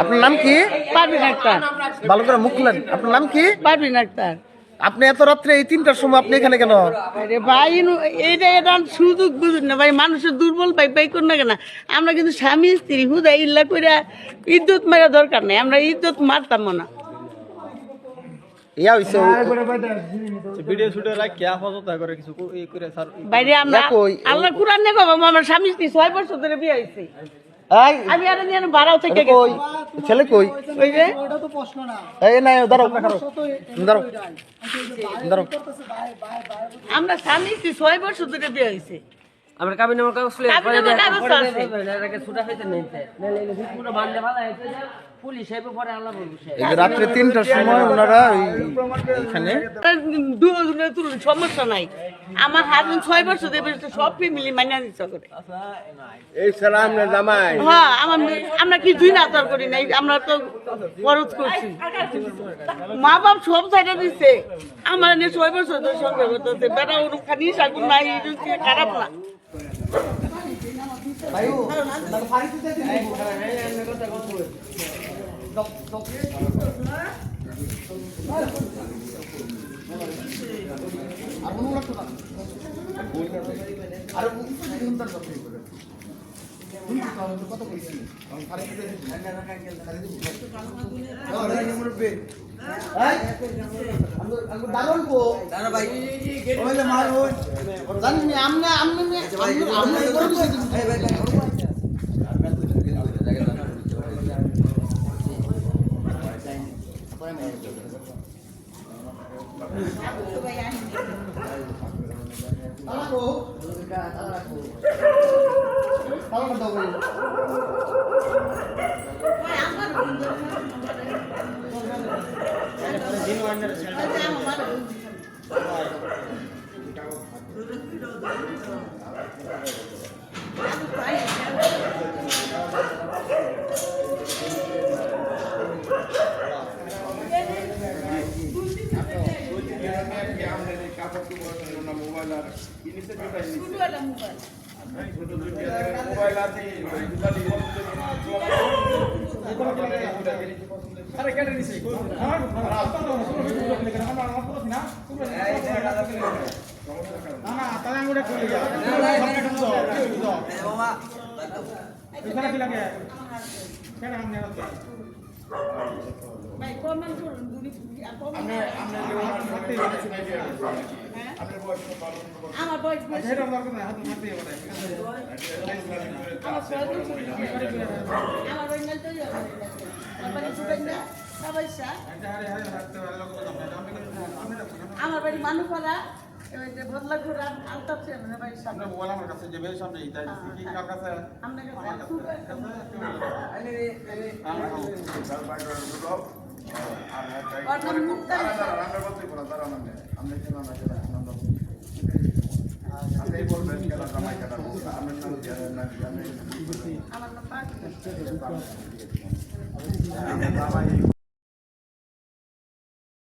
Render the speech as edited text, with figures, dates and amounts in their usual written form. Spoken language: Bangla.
আপনার নাম কি? পারভিন আক্তার। ভালো করে মুখ খুলেন। আপনার নাম কি? পারভিন আক্তার। আপনি এত রাত্রে এই 3টার সময় আপনি এখানে কেন? আরে ভাই এটা সুযোগ বুঝুন না ভাই, মানুষের দুর্বল ভাই ভাই কোন না কেন। আমরা কিন্তু স্বামী স্ত্রী হুদা ইল্লা করে ইজ্জত মারা দরকার নেই, আমরা ইজ্জত মারতাম না। ইয়া হইছে ভিডিও শুটে রাখ কি আপাতত করে কিছু এই করে স্যার বাইরে আমরা আল্লাহ কুরআন নে বাবা, আমার স্বামী স্ত্রী 6 বছর ধরে বিয়ে হইছে। এই আমি আর নিয়ে ভাড়াও থেকে কই ছেলে কই? ওই যে ওটা তো প্রশ্ন না। এই না দাঁড়াও দাঁড়াও দাঁড়াও। আমরা স্বামী স্ত্রী 6 বছর ধরে বিয়ে হইছে। আমরা কাবিন নামার কাগজ ছিল কাবিনের কাগজ আছে। এটাকে ছুটা হইতে নেইতে নালে পুরো বান্ধে ভালো হইতে পুলিশ আইবে পরে আল্লাহ বলবো সে এই যে রাত্রে 3টার সময় ওনারা এখানে সমস্যা নাই। আমার হাজবেন্ড 6 বছর ধরে সব ফ্যামিলি মাইনা দিতে করে। এই সালাম না জামাই হ্যাঁ আমরা কি দুই না তার করি নাই, আমরা তো খরচ করছি। মা বাপ সব সাইডে দিচ্ছে, আমার নিয়ে 6 বছর ধরে সঙ্গে করতেছে। বেটা ওর খানি সাগুন নাই, খারাপ না। মোবাইল আছে আরে কেটে নিছে না তাহলে আমি ওটা করে বাবা এখানে কি লাগে কেন আমনে ভাই কমেন্ট করুন দুনি আমনে থাকতে আমার বয়স বেশি। এটা দরকার না হাত মারতে হবে আমার বয়স নাই তো আমার সুবেন না সবাইসা আমার বাড়ি মানুষরা ওই যে বদলা ঘোরা আলতাছে মানে ভাই সামনে মোবাইল আমার কাছে যে বেশ সামনে তাই কি কার কাছে আমরা আমার